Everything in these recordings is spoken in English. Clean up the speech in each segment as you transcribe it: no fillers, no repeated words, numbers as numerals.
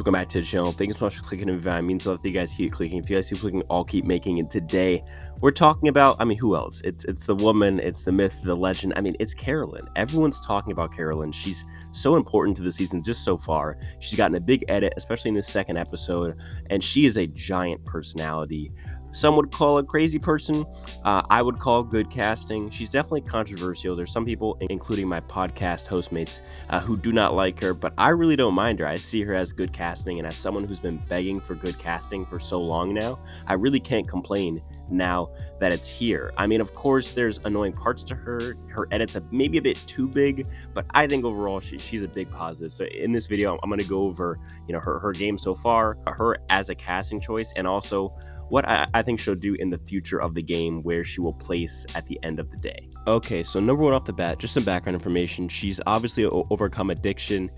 Welcome back to the channel. Thank you so much for clicking and it means a lot that you guys keep clicking. If you guys keep clicking, I'll keep making. And today we're talking about, who else? It's the woman, it's the myth, the legend. It's Carolyn. Everyone's talking about Carolyn. She's so important to the season just so far. She's gotten a big edit, especially in this second episode, and she is a giant personality. Some would call a crazy person. I would call good casting. She's definitely controversial. There's some people, including my podcast hostmates, who do not like her, but I really don't mind her. I see her as good casting, and as someone who's been begging for good casting for so long now, I really can't complain now that it's here. Of course, there's annoying parts to her. Her edits are maybe a bit too big, but I think overall she's a big positive. So in this video, I'm going to go over her game so far, her as a casting choice, and also what I think she'll do in the future of the game, where she will place at the end of the day. Okay, so number one off the bat, just some background information. She's obviously overcome addiction.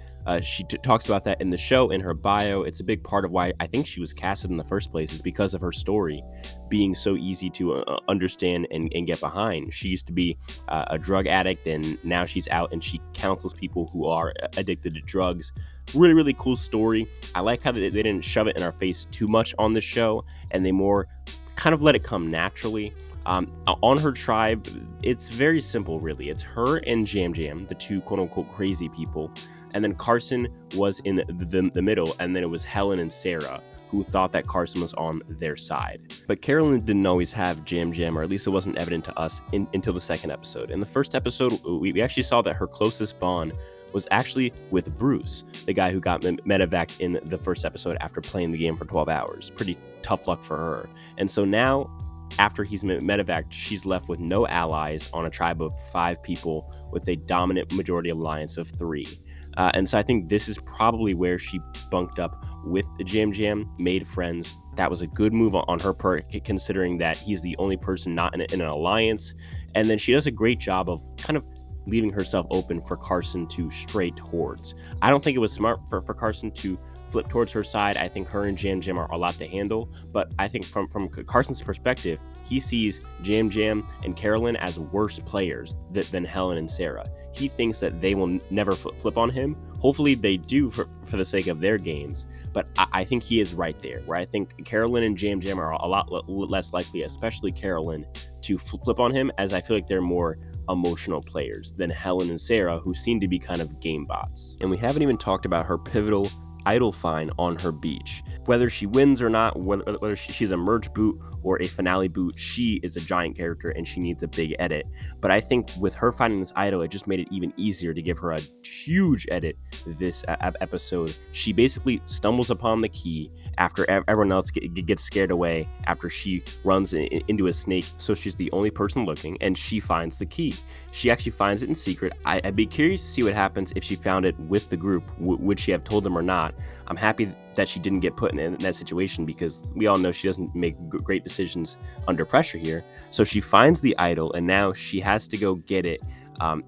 She talks about that in the show, in her bio. It's a big part of why I think she was casted in the first place, is because of her story being so easy to understand and get behind. She used to be a drug addict, and now she's out and she counsels people who are addicted to drugs. Really, really cool story. I like how they didn't shove it in our face too much on the show, and they more kind of let it come naturally. On her tribe, it's very simple, really. It's her and Jam Jam, the two quote-unquote crazy people, and then Carson was in the middle, and then it was Helen and Sarah, who thought that Carson was on their side. But Carolyn didn't always have Jam Jam, or at least it wasn't evident to us until the second episode. In the first episode, we actually saw that her closest bond was actually with Bruce, the guy who got medevac in the first episode after playing the game for 12 hours. Pretty tough luck for her. And so now, after he's medevac, she's left with no allies on a tribe of 5 people with a dominant majority alliance of 3. And so I think this is probably where she bunked up with Jam Jam, made friends. That was a good move on her part, considering that he's the only person not in an alliance. And then she does a great job of kind of leaving herself open for Carson to stray towards. I don't think it was smart for Carson to flip towards her side. I think her and Jam Jam are a lot to handle, but I think from Carson's perspective, he sees Jam Jam and Carolyn as worse players than Helen and Sarah. He thinks that they will never flip on him. Hopefully they do for the sake of their games, but I think he is right there, where I think Carolyn and Jam Jam are a lot less likely, especially Carolyn, to flip on him, as I feel like they're more emotional players than Helen and Sarah, who seem to be kind of game bots. And we haven't even talked about her pivotal idol find on her beach. Whether she wins or not, whether she's a merge boot or a finale boot, she is a giant character and she needs a big edit. But I think with her finding this idol, it just made it even easier to give her a huge edit this episode. She basically stumbles upon the key after everyone else gets scared away, after she runs into a snake, so she's the only person looking, and she finds the key. She actually finds it in secret. I'd be curious to see what happens if she found it with the group. Would she have told them or not? I'm happy that she didn't get put in that situation, because we all know she doesn't make great decisions under pressure here. So she finds the idol, and now she has to go get it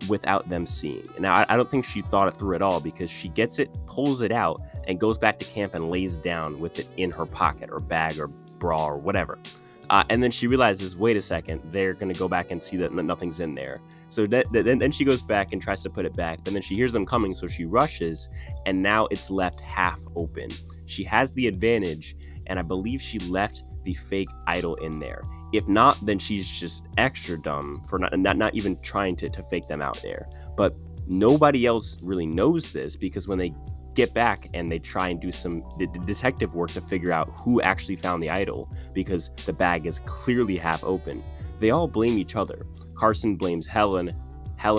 without them seeing. Now, I don't think she thought it through at all, because she gets it, pulls it out, and goes back to camp and lays down with it in her pocket or bag or bra or whatever. And then she realizes, wait a second, they're going to go back and see that nothing's in there. So then she goes back and tries to put it back, but then she hears them coming, so she rushes, and now it's left half open. She has the advantage, and I believe she left the fake idol in there. If not, then she's just extra dumb for not even trying to fake them out there. But nobody else really knows this, because when they get back and they try and do some detective work to figure out who actually found the idol, because the bag is clearly half open, they all blame each other. Carson blames Helen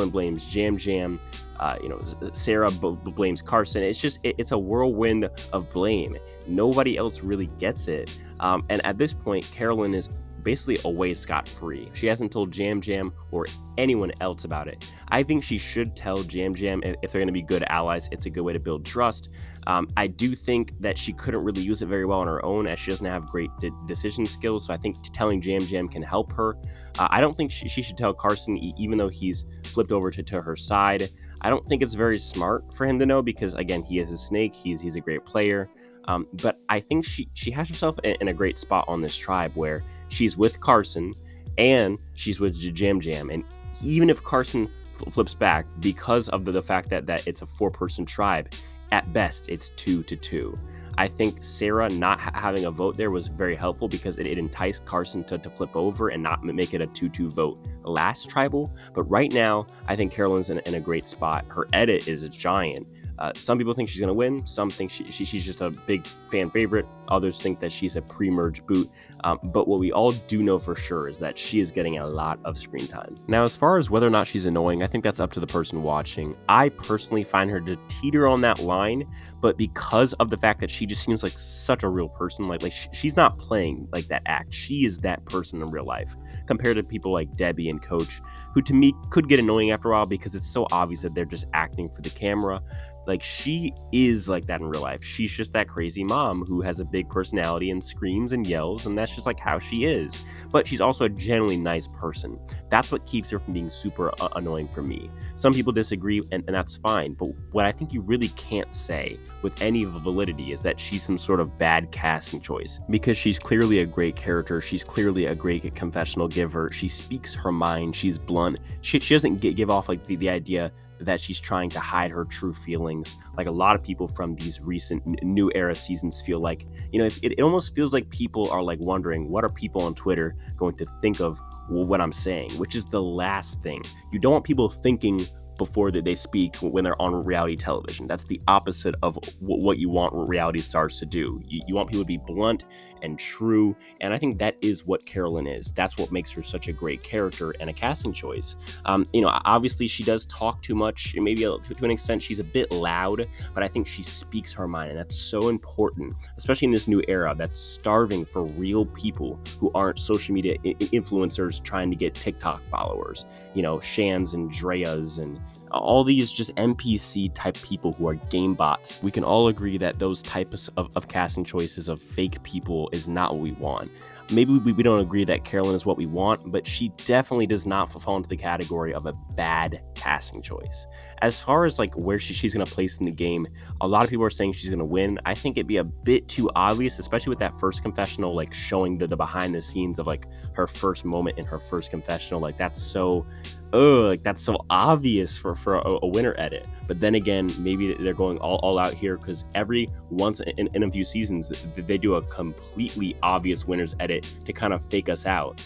blames Jam Jam, Sarah blames Carson. It's a whirlwind of blame. Nobody else really gets it, and at this point, Carolyn is basically away scot-free. She hasn't told Jam Jam or anyone else about it. I think she should tell Jam Jam if they're going to be good allies. It's a good way to build trust. I do think that she couldn't really use it very well on her own, as she doesn't have great decision skills, so I think telling Jam Jam can help her. I don't think she should tell Carson, even though he's flipped over to her side. I don't think it's very smart for him to know, because, again, he is a snake. He's a great player. But I think she has herself in a great spot on this tribe, where she's with Carson and she's with Jam Jam. And even if Carson flips back, because of the fact that it's a 4-person tribe, at best it's 2-2. I think Sarah not having a vote there was very helpful because it enticed Carson to flip over and not make it a 2-2 vote last tribal. But right now, I think Carolyn's in a great spot. Her edit is a giant. Some people think she's going to win. Some think she's just a big fan favorite. Others think that she's a pre-merge boot. But what we all do know for sure is that she is getting a lot of screen time. Now, as far as whether or not she's annoying, I think that's up to the person watching. I personally find her to teeter on that line, but because of the fact that she just seems like such a real person, she's not playing like that act. She is that person in real life, compared to people like Debbie and Coach, who to me could get annoying after a while because it's so obvious that they're just acting for the camera. Like, she is like that in real life. She's just that crazy mom who has a big personality and screams and yells, and that's just like how she is. But she's also a genuinely nice person. That's what keeps her from being super annoying for me. Some people disagree, and that's fine. But what I think you really can't say with any validity is that she's some sort of bad casting choice, because she's clearly a great character. She's clearly a great confessional giver. She speaks her mind. She's blunt. She doesn't give off like the idea that she's trying to hide her true feelings, like a lot of people from these recent new era seasons feel like. It almost feels like people are like wondering, what are people on Twitter going to think of what I'm saying, which is the last thing. You don't want people thinking before that they speak when they're on reality television. That's the opposite of what you want reality stars to do. You want people to be blunt and true, and I think that is what Carolyn is. That's what makes her such a great character and a casting choice. Obviously she does talk too much, and maybe to an extent she's a bit loud, but I think she speaks her mind, and that's so important, especially in this new era that's starving for real people who aren't social media influencers trying to get TikTok followers. Shans and Dreas and all these just NPC type people who are game bots. We can all agree that those types of casting choices of fake people is not what we want. Maybe we don't agree that Carolyn is what we want, but she definitely does not fall into the category of a bad casting choice. As far as like where she's going to place in the game, a lot of people are saying she's going to win. I think it'd be a bit too obvious, especially with that first confessional, like showing the behind the scenes of like her first moment in her first confessional. Like that's so obvious for a winner edit. But then again, maybe they're going all out here, because every once in a few seasons they do a completely obvious winner's edit to kind of fake us out.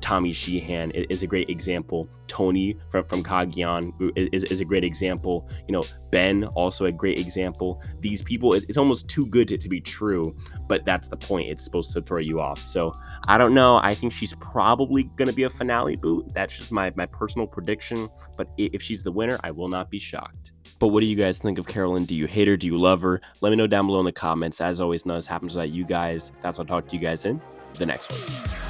Tommy Sheehan is a great example. Tony from Cagayan is a great example. Ben, also a great example. These people, it's almost too good to be true, but that's the point. It's supposed to throw you off. So I don't know. I think she's probably going to be a finale boot. That's just my personal prediction. But if she's the winner, I will not be shocked. But what do you guys think of Carolyn? Do you hate her? Do you love her? Let me know down below in the comments. As always, none of this happens without you guys. I'll talk to you guys in the next one.